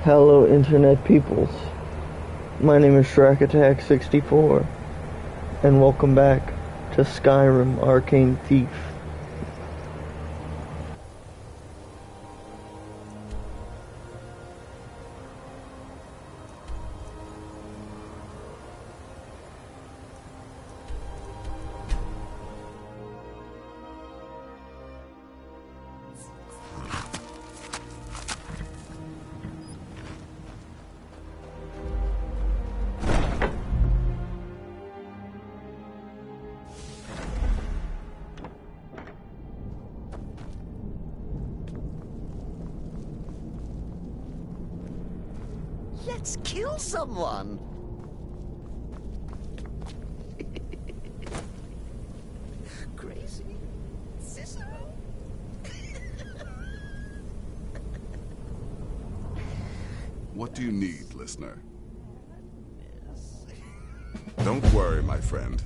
Hello internet peoples, my name is Shrek Attack 64 and welcome back to Skyrim Arcane Thief. Let's kill someone! Crazy? Cicero? What do you need, listener? Don't worry, my friend.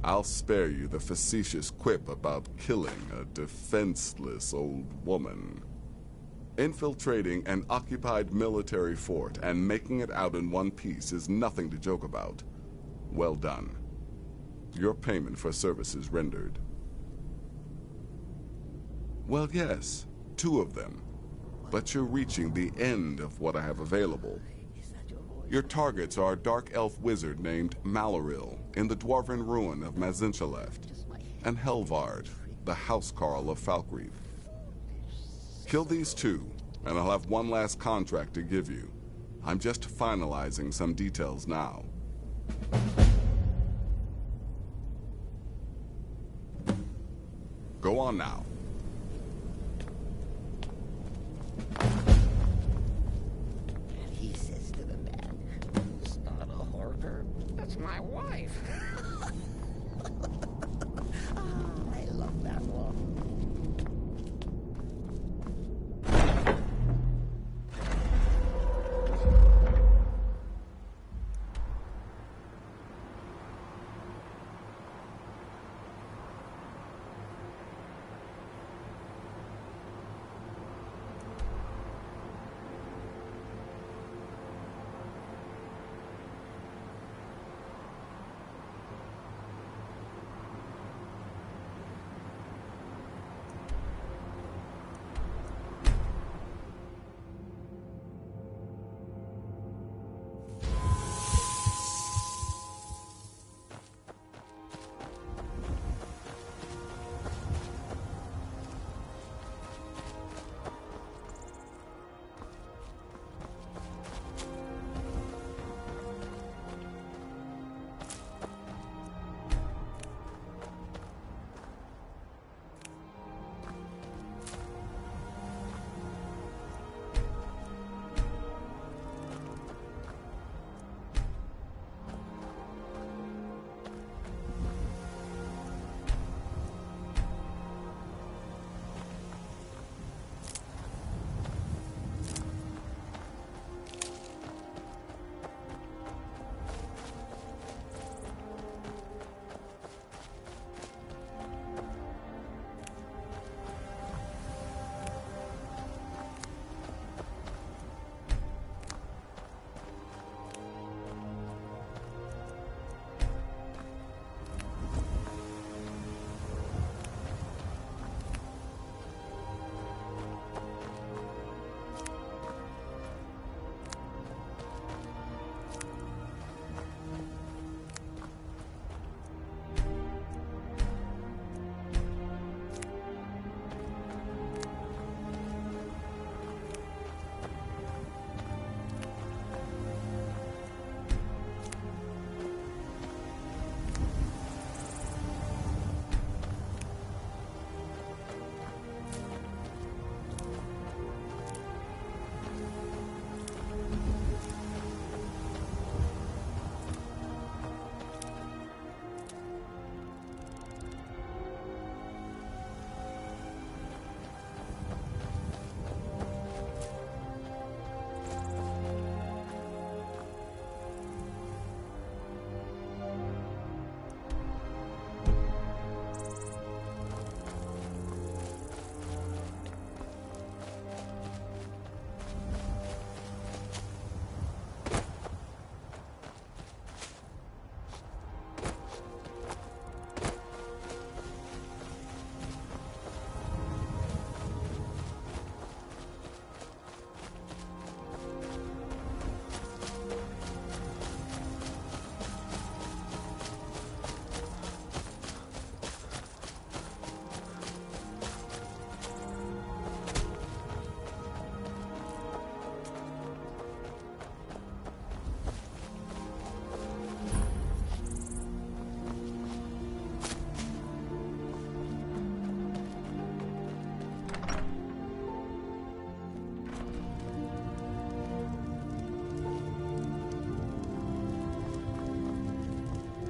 I'll spare you the facetious quip about killing a defenseless old woman. Infiltrating an occupied military fort and making it out in one piece is nothing to joke about. Well done. Your payment for services rendered. Well, yes, 2 of them. But you're reaching the end of what I have available. Your targets are a dark elf wizard named Maloril in the dwarven ruin of Mazinchaleft, and Helvard, the housecarl of Falkreath. Kill these 2, and I'll have one last contract to give you. I'm just finalizing some details now. Go on now. And he says to the man, "It's not a hoarder, that's my wife." I love that one.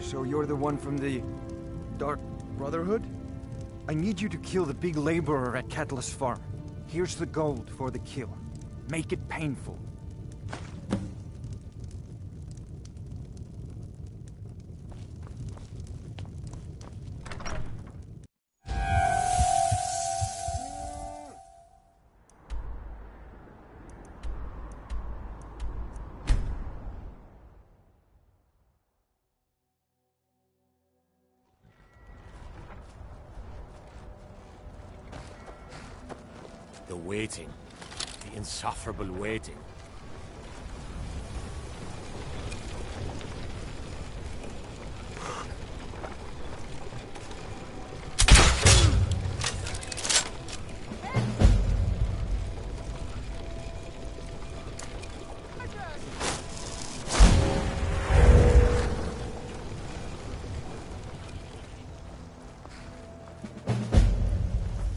So you're the one from the Dark Brotherhood? I need you to kill the big laborer at Catalyst Farm. Here's the gold for the kill. Make it painful. The waiting. The insufferable waiting.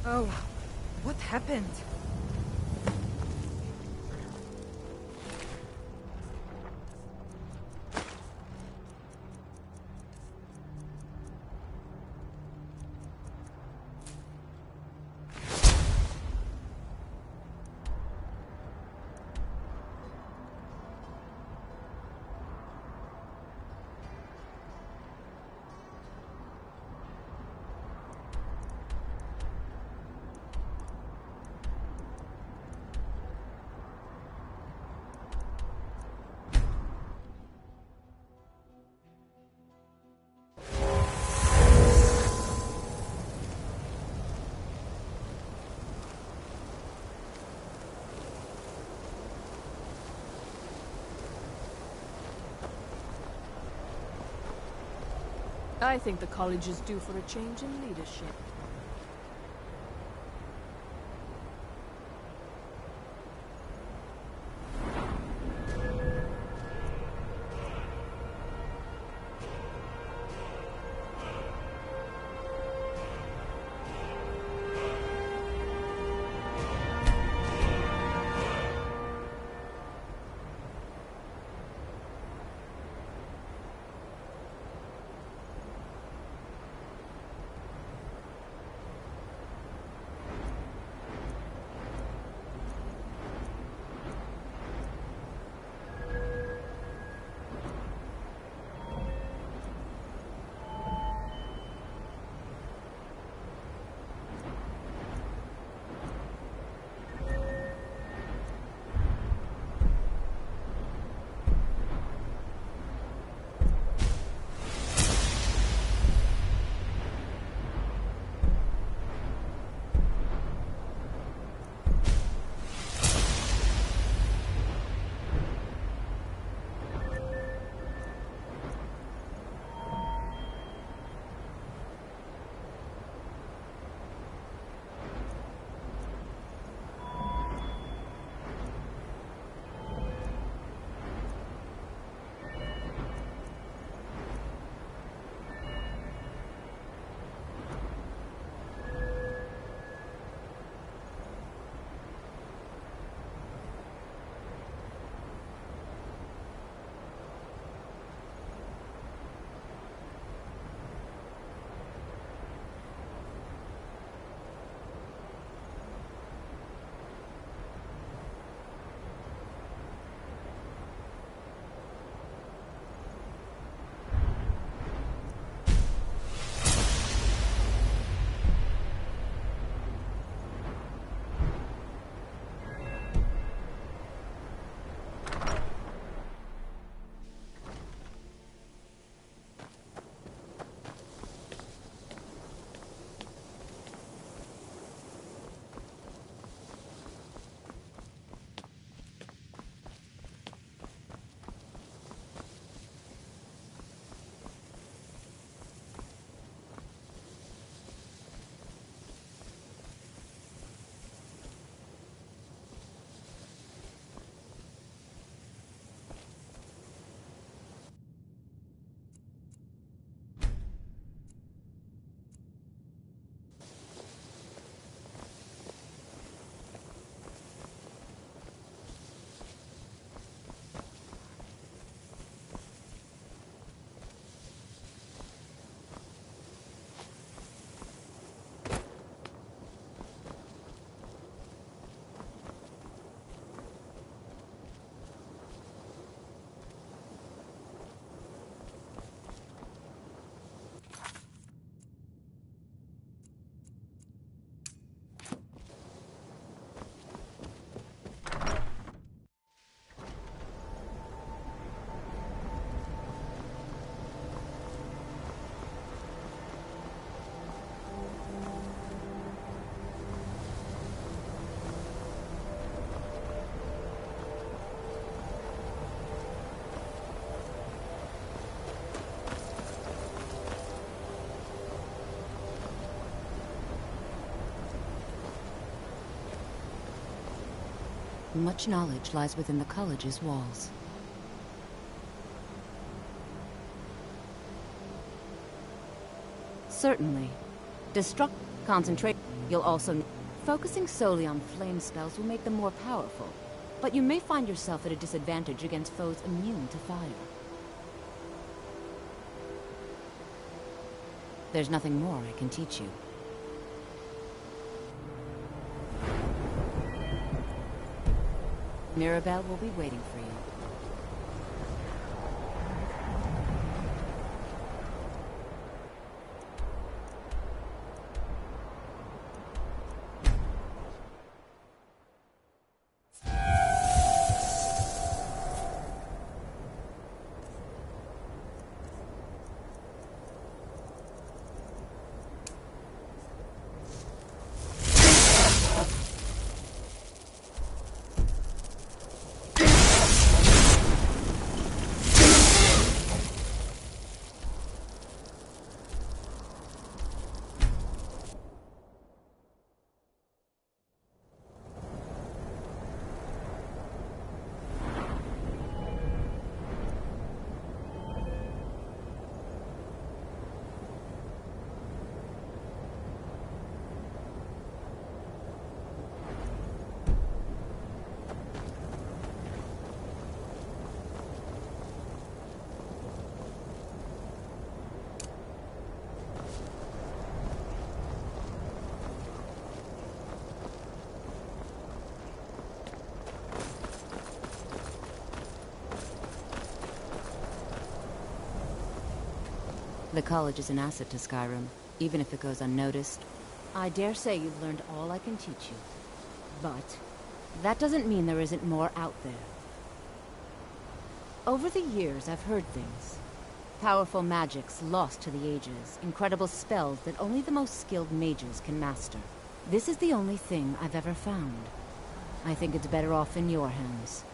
Oh, what happened? I think the college is due for a change in leadership. Much knowledge lies within the college's walls. Certainly. Concentrate. You'll also... Focusing solely on flame spells will make them more powerful, but you may find yourself at a disadvantage against foes immune to fire. There's nothing more I can teach you. Mirabelle will be waiting for you. The college is an asset to Skyrim, even if it goes unnoticed. I dare say you've learned all I can teach you. But that doesn't mean there isn't more out there. Over the years, I've heard things. Powerful magics lost to the ages, incredible spells that only the most skilled mages can master. This is the only thing I've ever found. I think it's better off in your hands.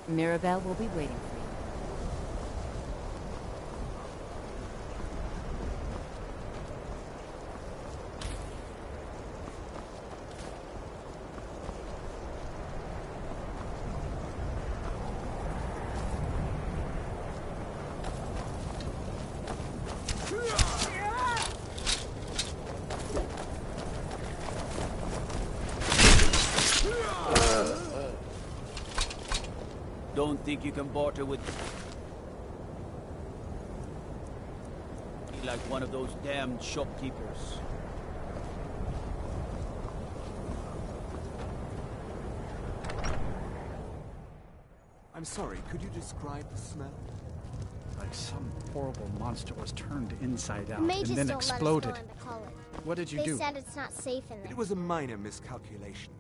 Mirabelle will be waiting for you. Don't think you can barter with... like one of those damned shopkeepers. I'm sorry, could you describe the smell? Like some horrible monster was turned inside out The and mages then don't exploded. Let us go in the college. What did you They do? said it's not safe in there. It was a minor miscalculation.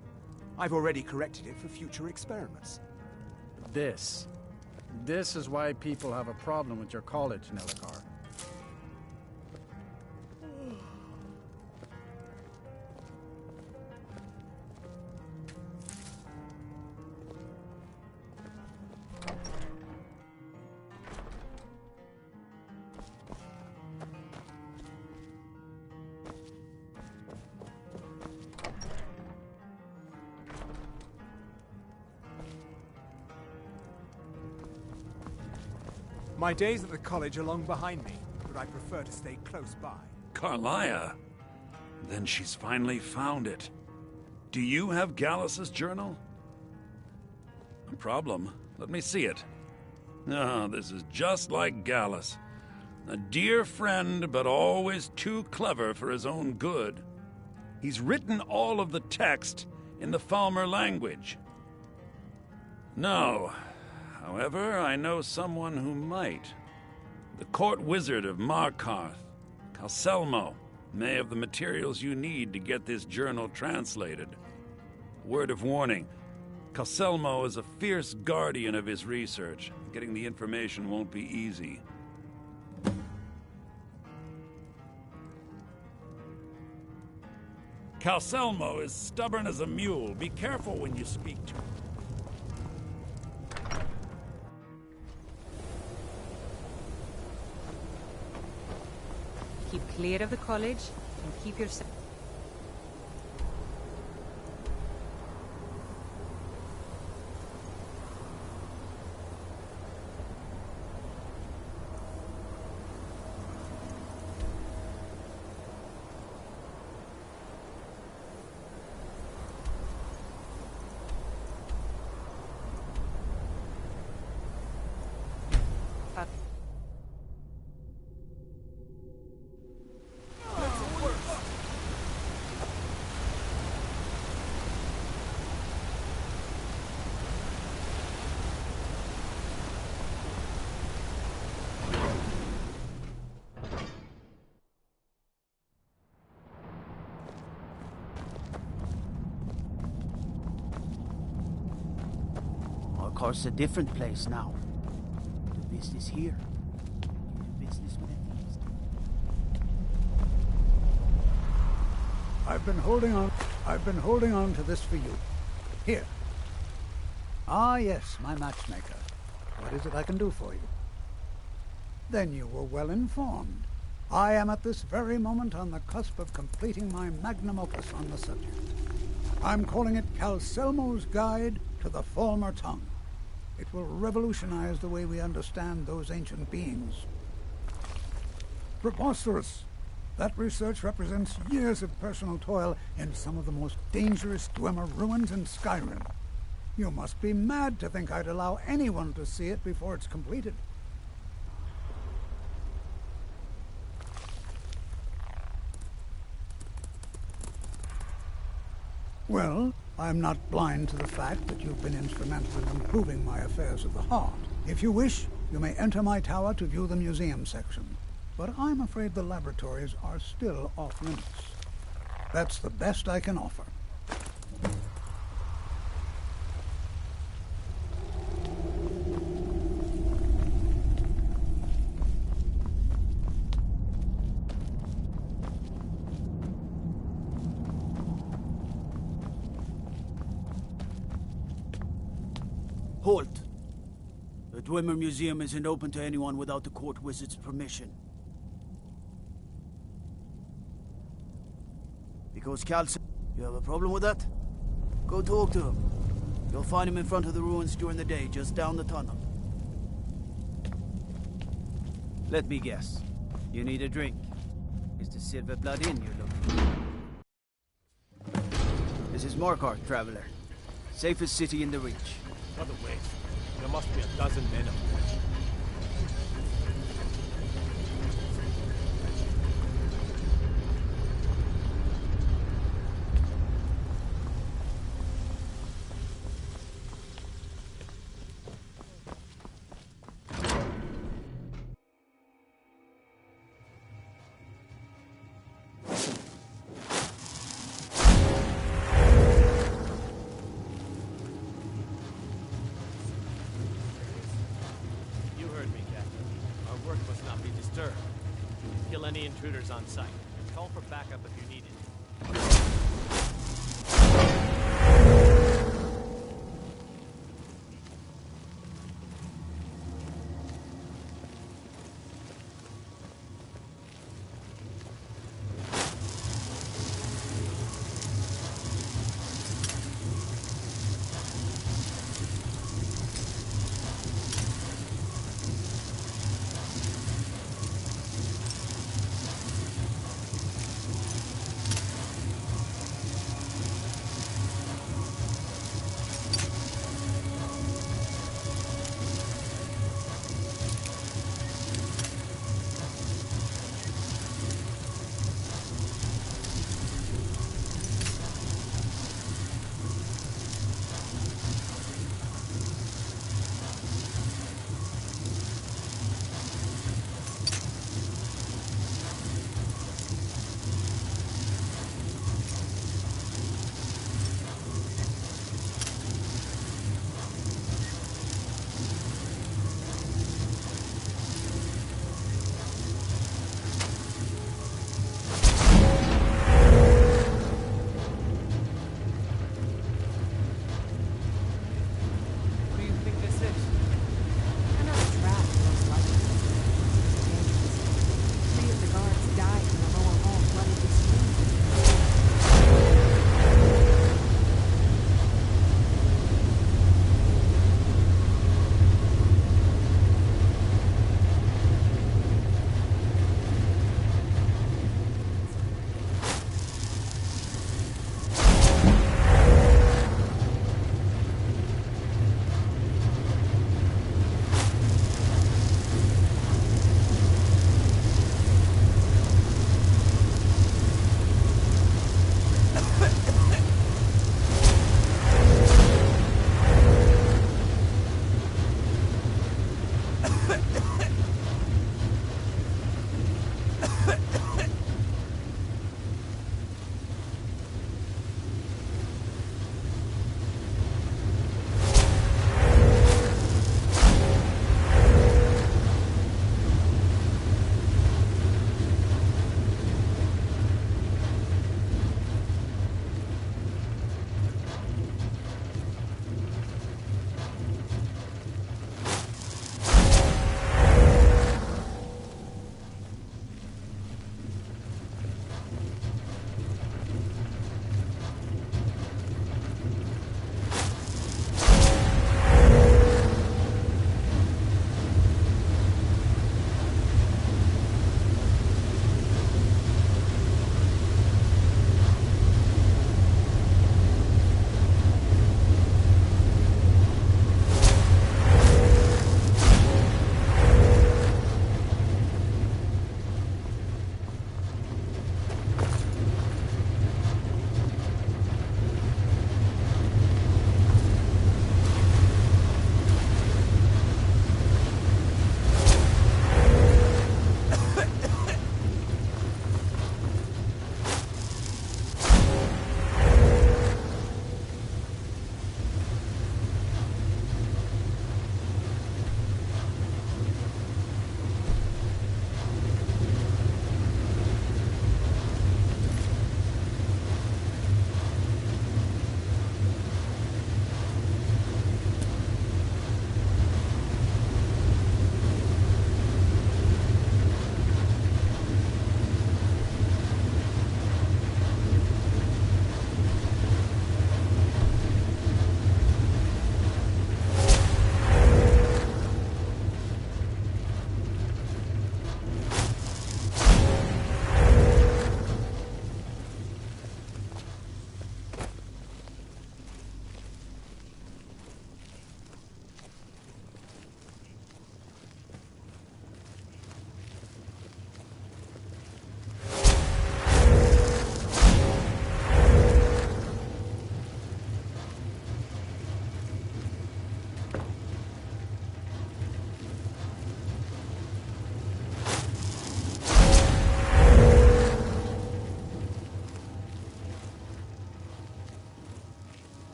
I've already corrected it for future experiments. This is why people have a problem with your college, Neligar. My days at the college are long behind me, but I prefer to stay close by. Carlia? Then she's finally found it. Do you have Gallus's journal? No problem. Let me see it. Ah, this is just like Gallus. A dear friend, but always too clever for his own good. He's written all of the text in the Falmer language. No. However, I know someone who might. The court wizard of Markarth, Calselmo, may have the materials you need to get this journal translated. Word of warning, Calselmo is a fierce guardian of his research. Getting the information won't be easy. Calselmo is stubborn as a mule. Be careful when you speak to him. Keep clear of the college and keep yourself. Our car's a different place now. The business here. The business with the East. I've been holding on to this for you. Here. Ah, yes, my matchmaker. What is it I can do for you? Then you were well informed. I am at this very moment on the cusp of completing my magnum opus on the subject. I'm calling it Calcelmo's Guide to the Falmer Tongue. It will revolutionize the way we understand those ancient beings. Preposterous! That research represents years of personal toil in some of the most dangerous Dwemer ruins in Skyrim. You must be mad to think I'd allow anyone to see it before it's completed. Well, I'm not blind to the fact that you've been instrumental in improving my affairs of the heart. If you wish, you may enter my tower to view the museum section. But I'm afraid the laboratories are still off limits. That's the best I can offer. Halt! The Dwemer Museum isn't open to anyone without the court wizard's permission. Because you have a problem with that? Go talk to him. You'll find him in front of the ruins during the day, just down the tunnel. Let me guess. You need a drink. Is the Silver Blood Inn you're looking for? This is Markarth, traveler. Safest city in the Reach. Other way. There must be a dozen men up there. Kill any intruders on site. Call for backup if you need it.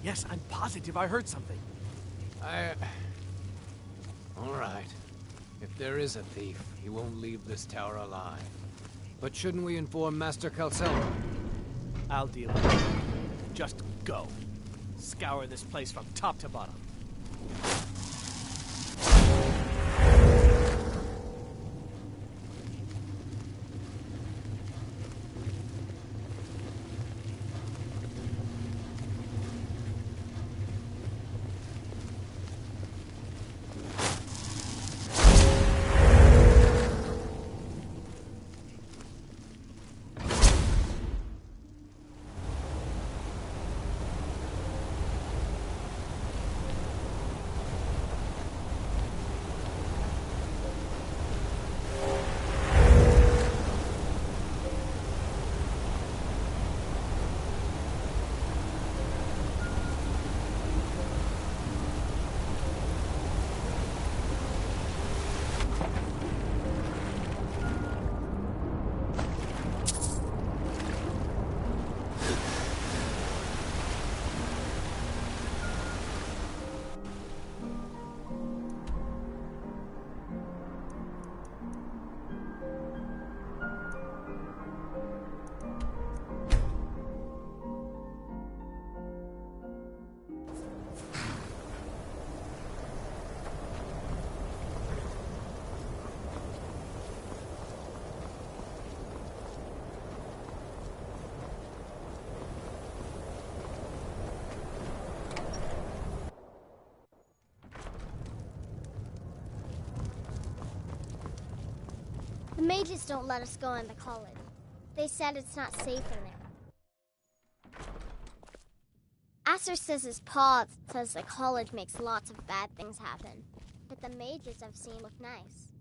Yes, I'm positive I heard something. All right. If there is a thief, he won't leave this tower alive. But shouldn't we inform Master Calcello? I'll deal with it. Just go. Scour this place from top to bottom. The mages don't let us go in the college. They said it's not safe in there. Acer says his pa says the college makes lots of bad things happen. But the mages I've seen look nice.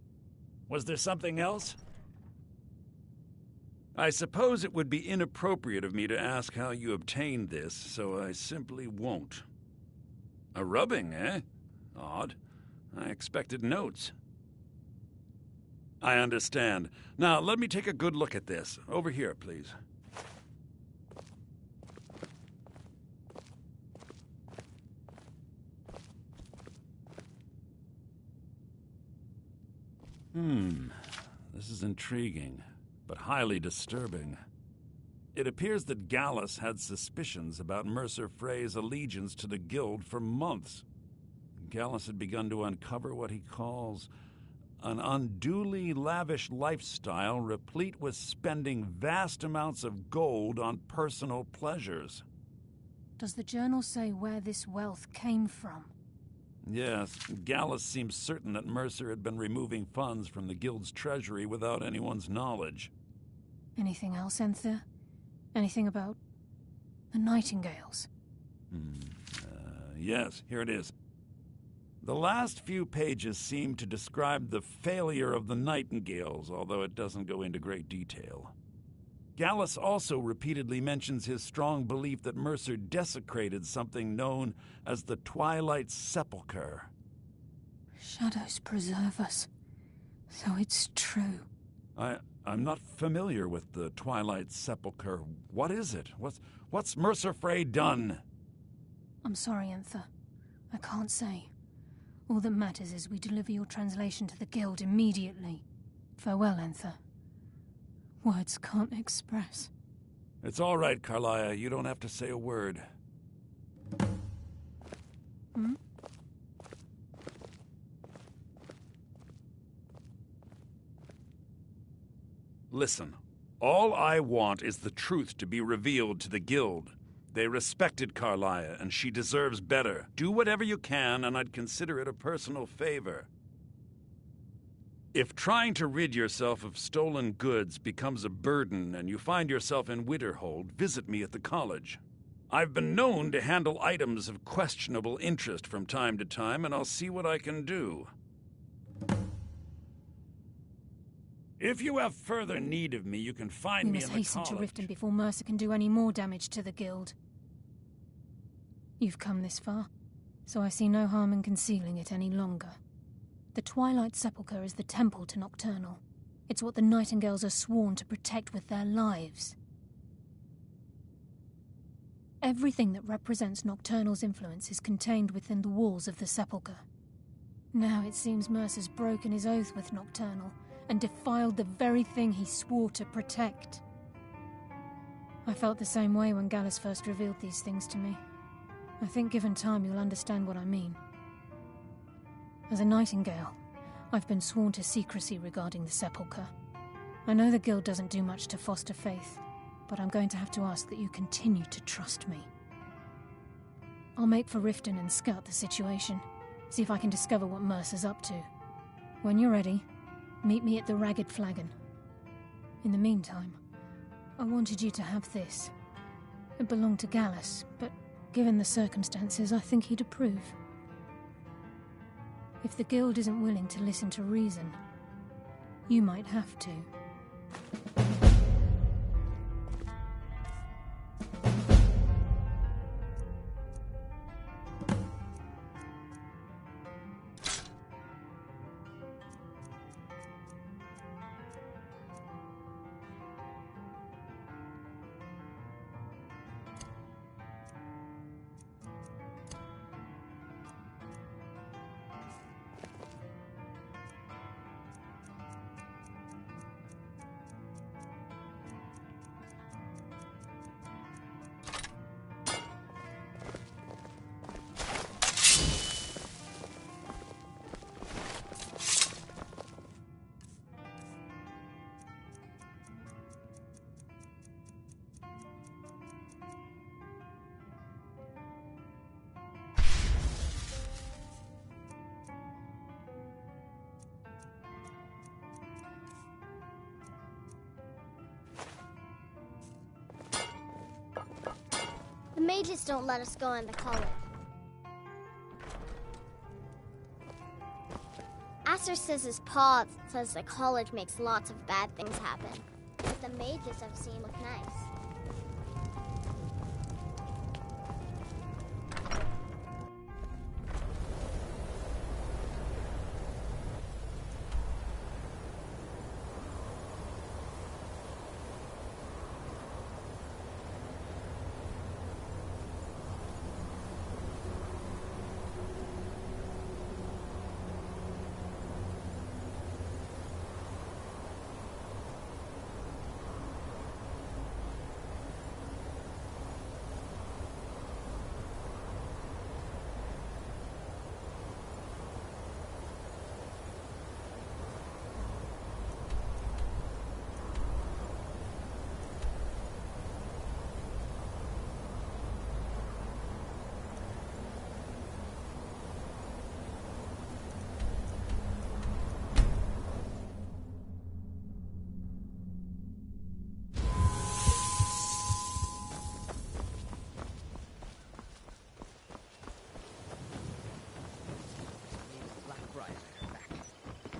Was there something else? I suppose it would be inappropriate of me to ask how you obtained this, so I simply won't. A rubbing, eh? Odd. I expected notes. I understand. Now, let me take a good look at this. Over here, please. This is intriguing, but highly disturbing. It appears that Gallus had suspicions about Mercer Frey's allegiance to the Guild for months. Gallus had begun to uncover what he calls an unduly lavish lifestyle replete with spending vast amounts of gold on personal pleasures. Does the journal say where this wealth came from? Yes, Gallus seems certain that Mercer had been removing funds from the Guild's treasury without anyone's knowledge. Anything else, Enthir? Anything about the Nightingales? Yes, here it is. The last few pages seem to describe the failure of the Nightingales, although it doesn't go into great detail. Gallus also repeatedly mentions his strong belief that Mercer desecrated something known as the Twilight Sepulchre. Shadows preserve us. So it's true. I'm not familiar with the Twilight Sepulchre. What is it? What's Mercer Frey done? I'm sorry, Enthir. I can't say. All that matters is we deliver your translation to the Guild immediately. Farewell, Enthir. Words can't express. It's all right, Carlia. You don't have to say a word. Listen, all I want is the truth to be revealed to the Guild. They respected Carlia, and she deserves better. Do whatever you can, and I'd consider it a personal favor. If trying to rid yourself of stolen goods becomes a burden and you find yourself in Winterhold, visit me at the college. I've been known to handle items of questionable interest from time to time, and I'll see what I can do. If you have further need of me, you can find me in the college. We must hasten to Riften before Mercer can do any more damage to the Guild. You've come this far, so I see no harm in concealing it any longer. The Twilight Sepulchre is the temple to Nocturnal. It's what the Nightingales are sworn to protect with their lives. Everything that represents Nocturnal's influence is contained within the walls of the Sepulchre. Now it seems Mercer's broken his oath with Nocturnal and defiled the very thing he swore to protect. I felt the same way when Gallus first revealed these things to me. I think given time you'll understand what I mean. As a Nightingale, I've been sworn to secrecy regarding the Sepulchre. I know the Guild doesn't do much to foster faith, but I'm going to have to ask that you continue to trust me. I'll make for Riften and scout the situation, see if I can discover what Mercer's up to. When you're ready, meet me at the Ragged Flagon. In the meantime, I wanted you to have this. It belonged to Gallus, but given the circumstances, I think he'd approve. If the Guild isn't willing to listen to reason, you might have to. The mages don't let us go into college. Acer says his paw says the college makes lots of bad things happen. But the mages I've seen look nice.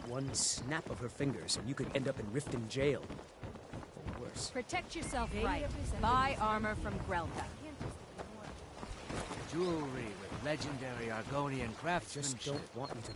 One snap of her fingers and you could end up in Riften jail. Or worse. Protect yourself right. Buy armor from Grelka. Jewelry with legendary Argonian craftsmanship. Just don't want me to...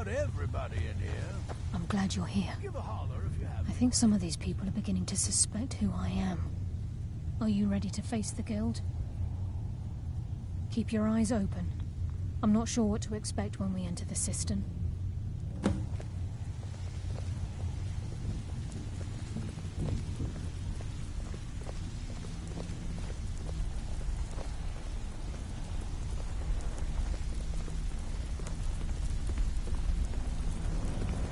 Everybody in here. I'm glad you're here. Give a holler if you have. I think some of these people are beginning to suspect who I am. Are you ready to face the Guild? Keep your eyes open. I'm not sure what to expect when we enter the cistern.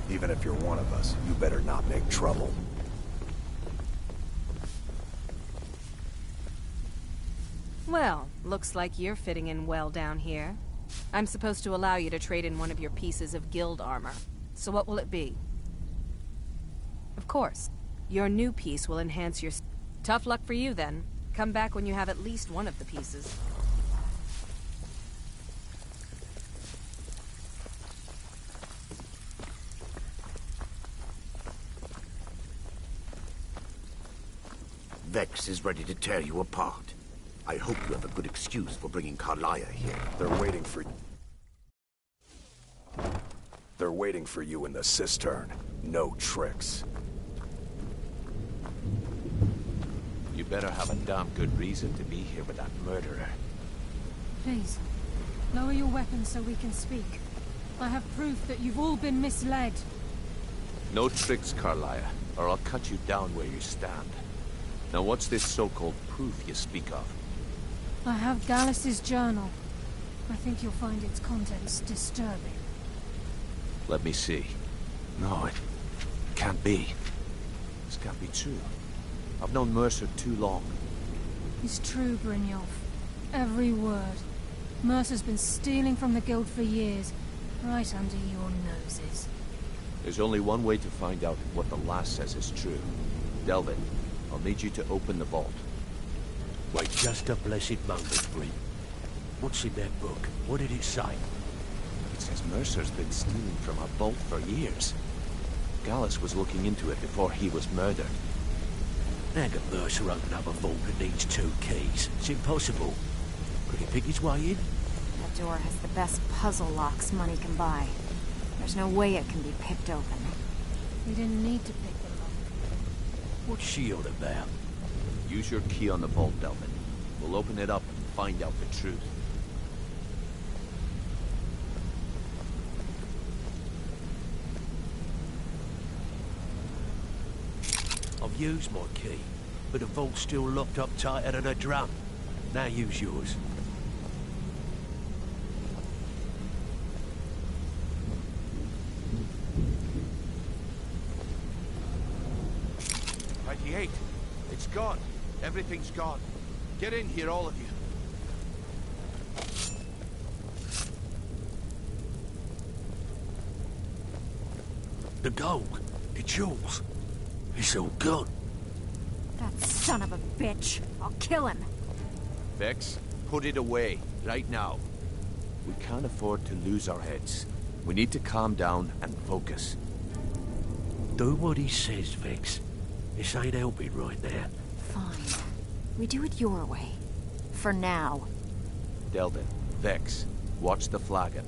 Even if you're one of us, you better not make trouble. Well, looks like you're fitting in well down here. I'm supposed to allow you to trade in one of your pieces of guild armor. So what will it be? Of course, your new piece will enhance your... Tough luck for you, then. Come back when you have at least one of the pieces. Vex is ready to tear you apart. I hope you have a good excuse for bringing Carlia here. They're waiting for you in the cistern. No tricks. You better have a damn good reason to be here with that murderer. Please, lower your weapons so we can speak. I have proof that you've all been misled. No tricks, Carlia, or I'll cut you down where you stand. Now what's this so-called proof you speak of? I have Gallus's journal. I think you'll find its contents disturbing. Let me see. No, it can't be. This can't be true. I've known Mercer too long. It's true, Brynjolf. Every word. Mercer's been stealing from the Guild for years, right under your noses. There's only one way to find out if what the lass says is true. Delvin, I'll need you to open the vault. Wait just a blessed moment, Bryn. What's in that book? What did it say? It says Mercer's been stealing from our vault for years. Gallus was looking into it before he was murdered. How can Mercer open up a vault that needs 2 keys? It's impossible. Could he pick his way in? That door has the best puzzle locks money can buy. There's no way it can be picked open. We didn't need to pick them up. What's she on about? Use your key on the vault, Delvin. We'll open it up and find out the truth. I've used my key, but the vault's still locked up tighter than a drum. Now use yours. pt.28. It's gone. Everything's gone. Get in here, all of you. The gold. It's yours. It's all gone. That son of a bitch. I'll kill him. Vex, put it away, right now. We can't afford to lose our heads. We need to calm down and focus. Do what he says, Vex. This ain't helping right now. Fine. We do it your way. For now. Delvin, Vex, watch the flagon.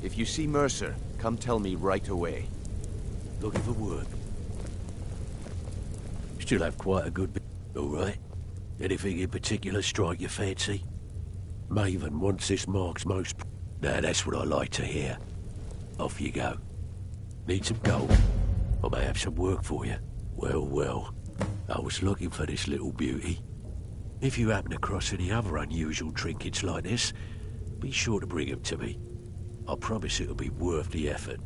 If you see Mercer, come tell me right away. Looking for work. Still have quite a good bit, all right? Anything in particular strike your fancy? Maven wants this marks most... Now that's what I like to hear. Off you go. Need some gold? I may have some work for you. Well, well. I was looking for this little beauty. If you happen across any other unusual trinkets like this, be sure to bring them to me. I promise it'll be worth the effort.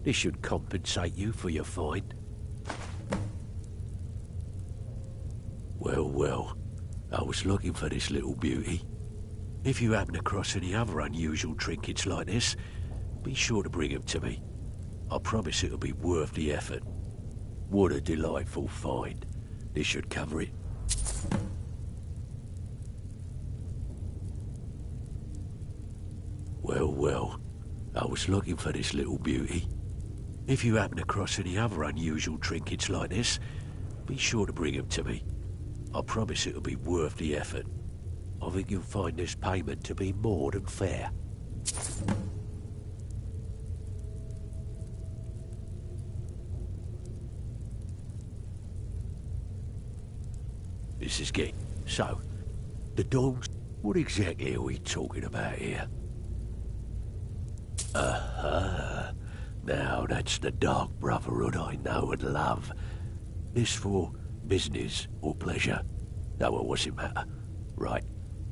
This should compensate you for your find. Well, well. I was looking for this little beauty. If you happen across any other unusual trinkets like this, be sure to bring them to me. I promise it'll be worth the effort. What a delightful find. This should cover it. Well, well. I was looking for this little beauty. If you happen across any other unusual trinkets like this, be sure to bring them to me. I promise it'll be worth the effort. I think you'll find this payment to be more than fair. This is good. So, the dogs, what exactly are we talking about here? Now that's the Dark Brotherhood I know and love. This for business or pleasure? No, well, what's it matter? Right,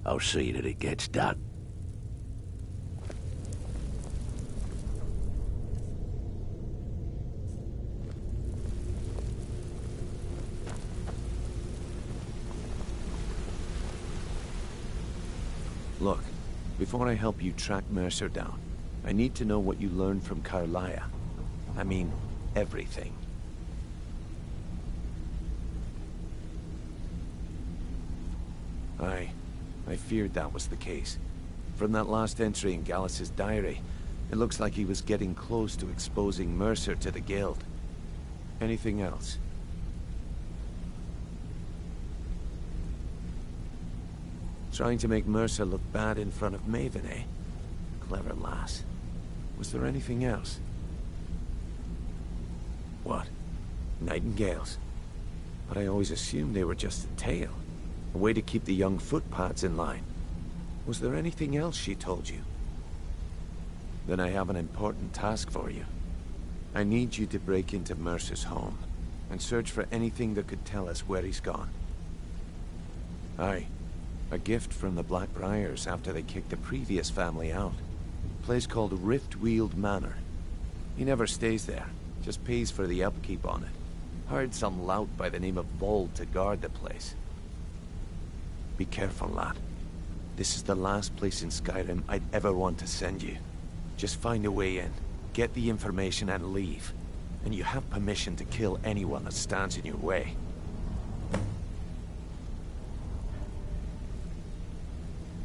I'll see that it gets done. Look, before I help you track Mercer down, I need to know what you learned from Carlia. I mean, everything. Aye, I feared that was the case. From that last entry in Gallus's diary, it looks like he was getting close to exposing Mercer to the Guild. Anything else? Trying to make Mercer look bad in front of Maven, eh? Clever lass. Was there anything else? What? Nightingales? But I always assumed they were just a tale. A way to keep the young footpads in line. Was there anything else she told you? Then I have an important task for you. I need you to break into Mercer's home and search for anything that could tell us where he's gone. Aye. A gift from the Blackbriars after they kicked the previous family out. A place called Riftweald Manor. He never stays there, just pays for the upkeep on it. Hired some lout by the name of Bold to guard the place. Be careful, lad. This is the last place in Skyrim I'd ever want to send you. Just find a way in, get the information and leave. And you have permission to kill anyone that stands in your way.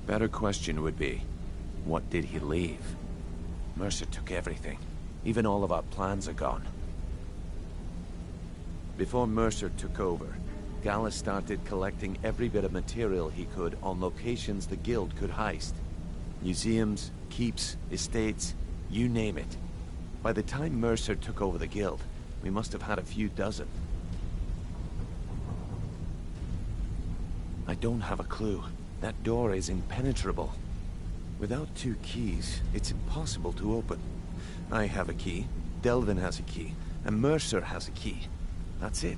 Better question would be, what did he leave? Mercer took everything. Even all of our plans are gone. Before Mercer took over, Gallus started collecting every bit of material he could on locations the Guild could heist. Museums, keeps, estates, you name it. By the time Mercer took over the Guild, we must have had a few dozen. I don't have a clue. That door is impenetrable. Without 2 keys, it's impossible to open. I have a key, Delvin has a key, and Mercer has a key. That's it.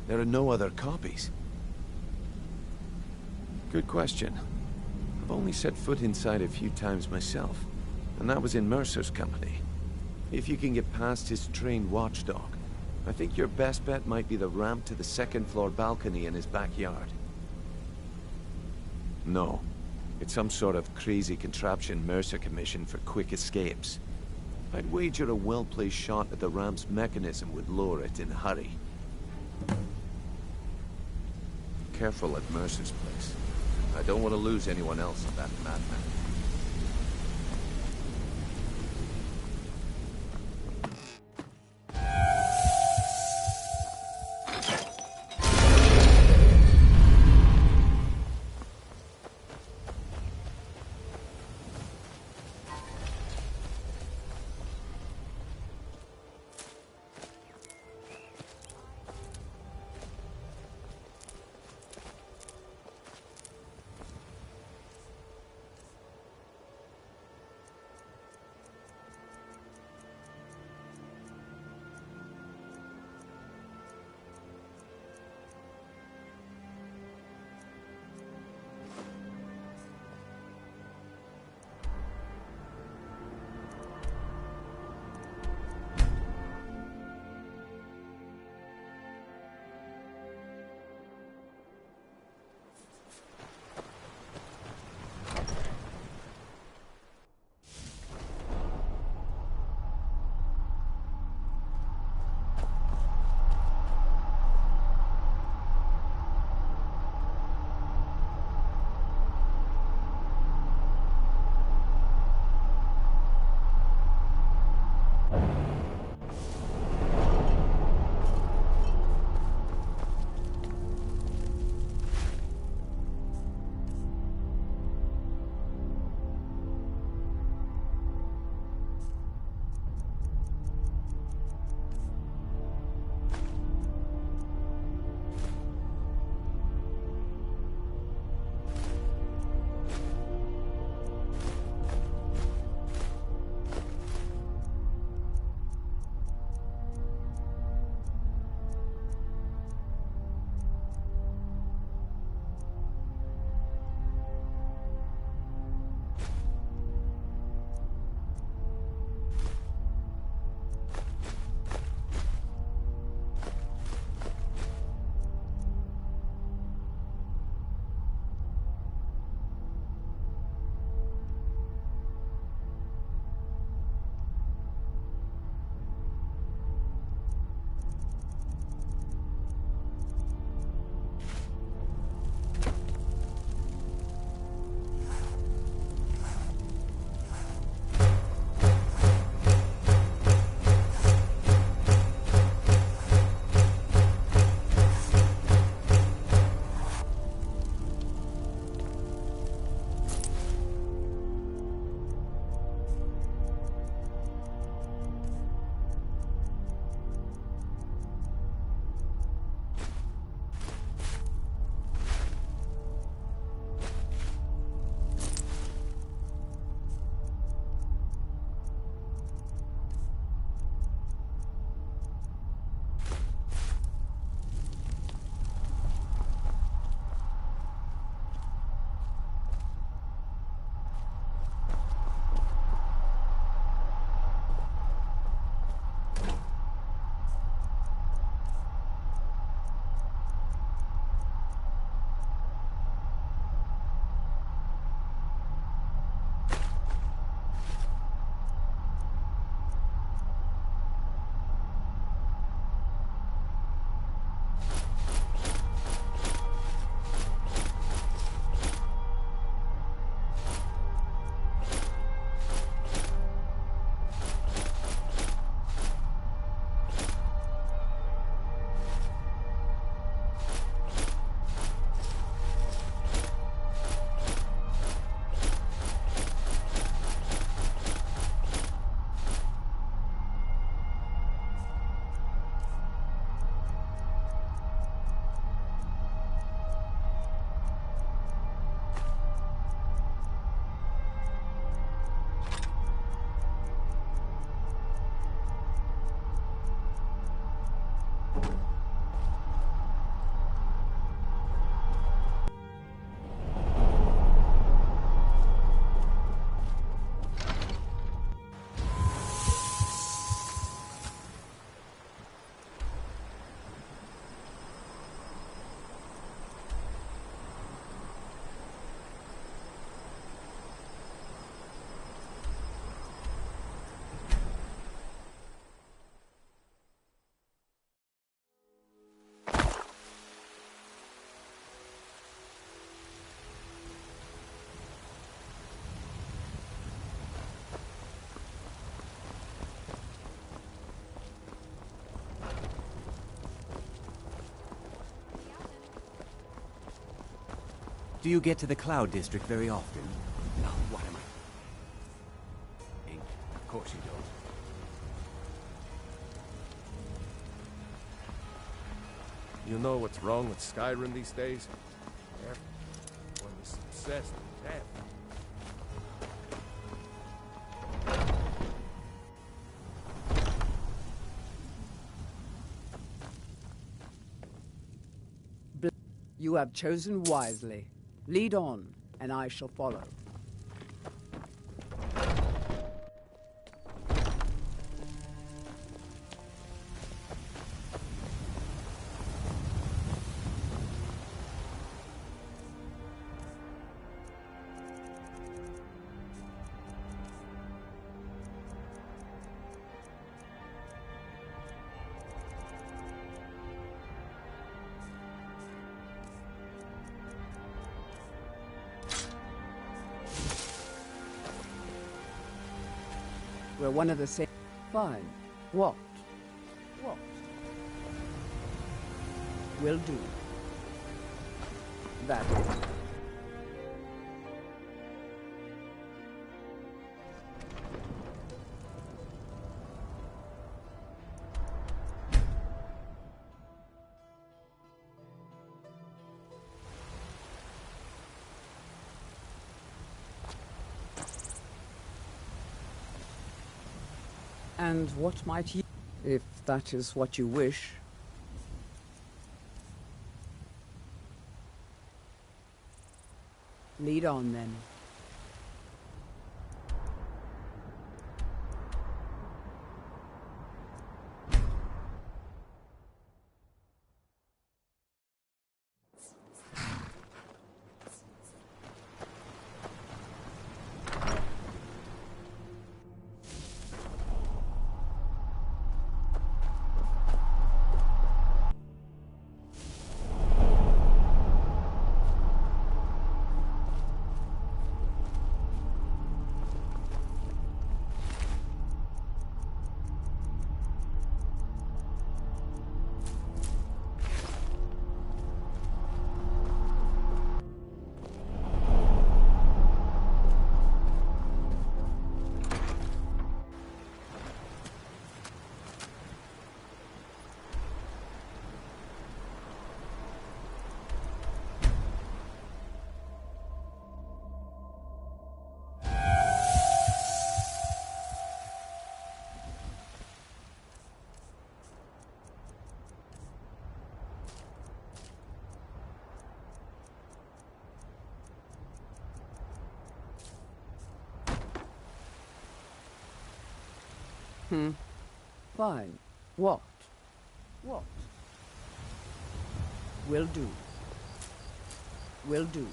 There are no other copies. Good question. I've only set foot inside a few times myself, and that was in Mercer's company. If you can get past his trained watchdog, I think your best bet might be the ramp to the 2nd floor balcony in his backyard. No. It's some sort of crazy contraption Mercer commissioned for quick escapes. I'd wager a well-placed shot at the ramp's mechanism would lower it in a hurry. Careful at Mercer's place. I don't want to lose anyone else on that madman. Do you get to the Cloud District very often? No, what am I? Of course you don't. You know what's wrong with Skyrim these days? Everyone is obsessed with death. You have chosen wisely. Lead on, and I shall follow. We're one of the same. Fine. What? What? Will do. That. And what might you, if that is what you wish? Lead on, then. Fine. What? What? Will do. Will do.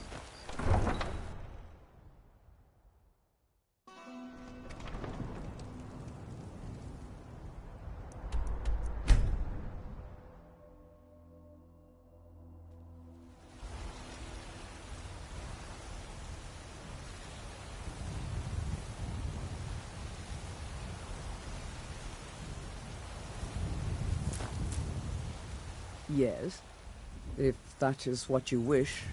Yes, if that is what you wish.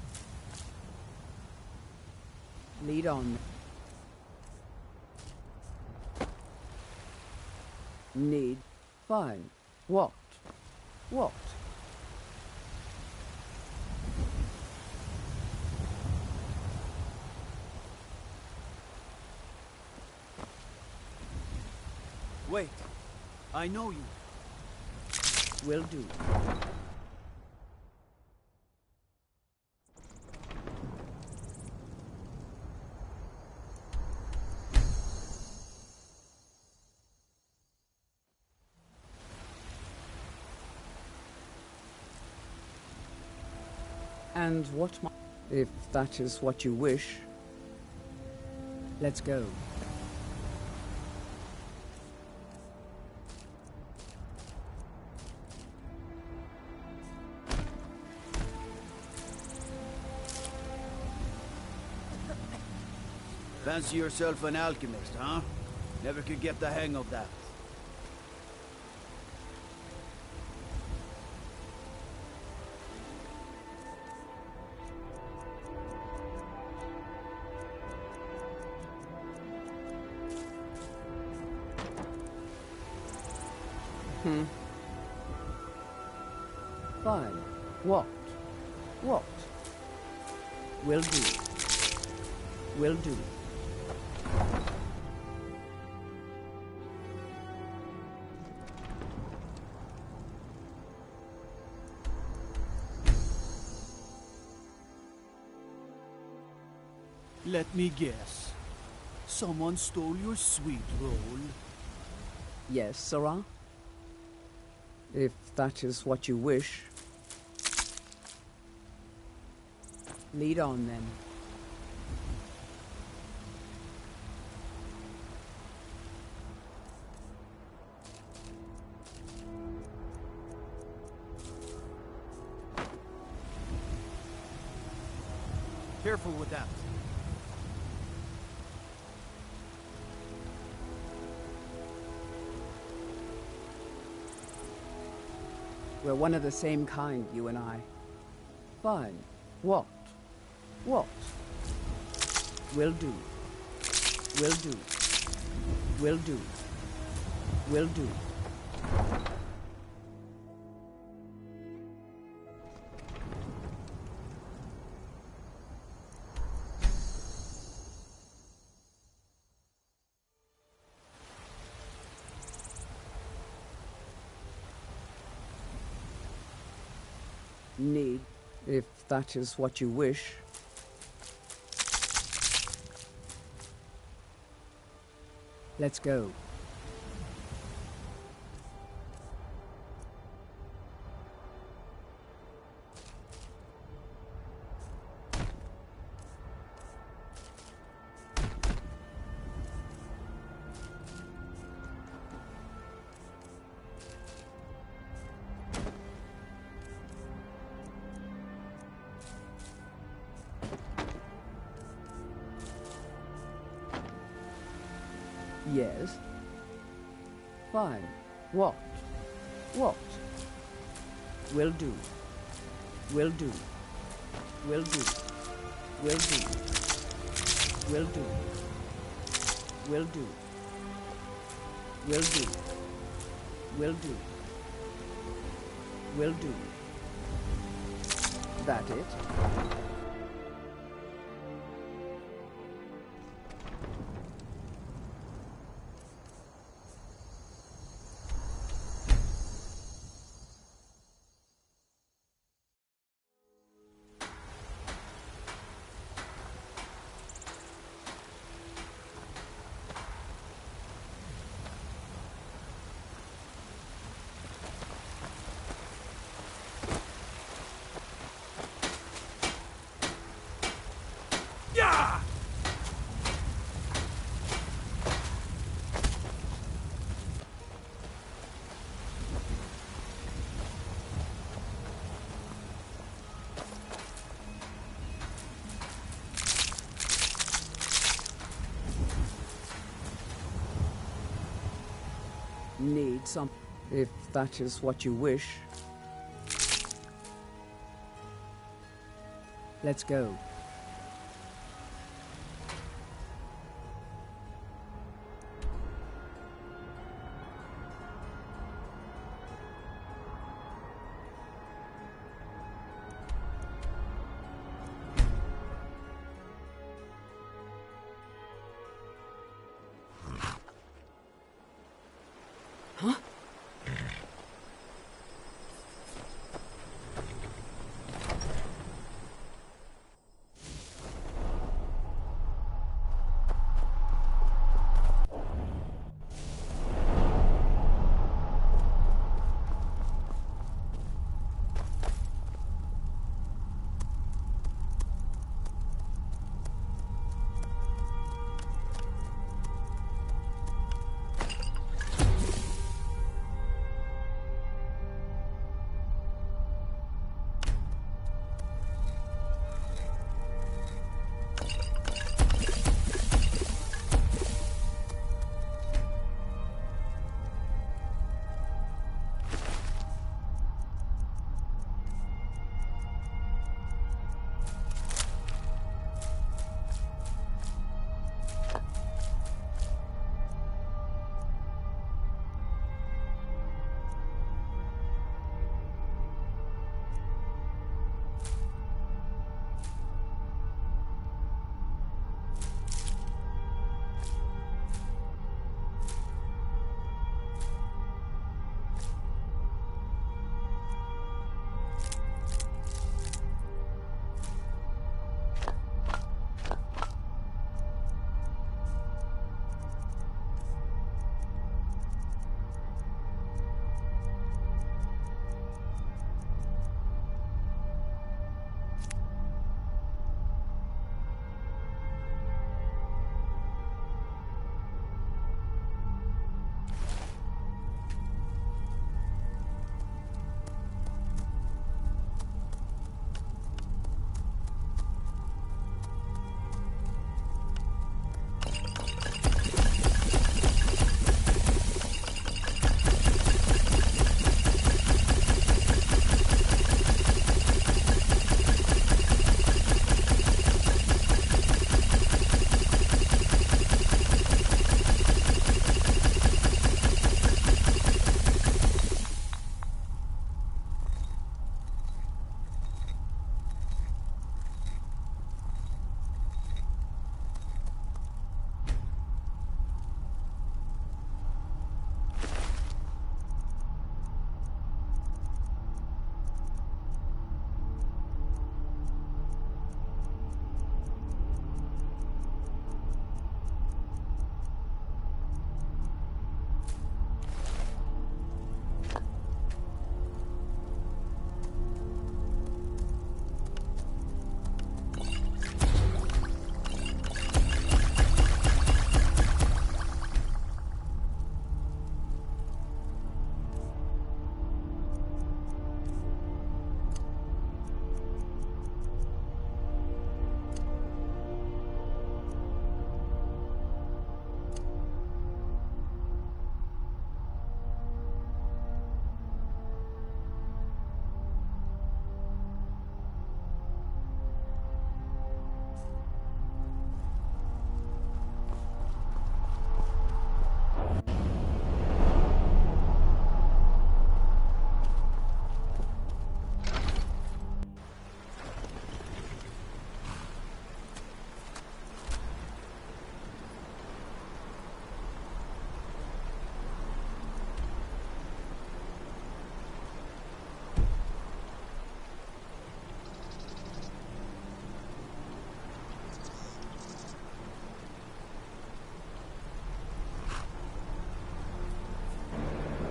Lead on. Need. Fine. What? What? Wait. I know you. Will do. And what if that is what you wish? Let's go. Fancy yourself an alchemist, huh? Never could get the hang of that. Fine. What? What? Will do. Will do. Let me guess. Someone stole your sweet roll. Yes, Sarah? If that is what you wish. Lead on, then. Careful with that. We're one of the same kind, you and I. Fine. What? What? Will do. Will do. Will do. Will do. Need, if that is what you wish. Let's go. Yes. Fine. What? What? Will do. Will do. Will do. Will do. Will do. Will do. Will do. Will do. Will do. That it? Need some, if that is what you wish. Let's go. Huh?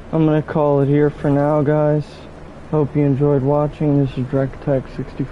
I'm gonna call it here for now, guys. Hope you enjoyed watching. This is DirectTech64.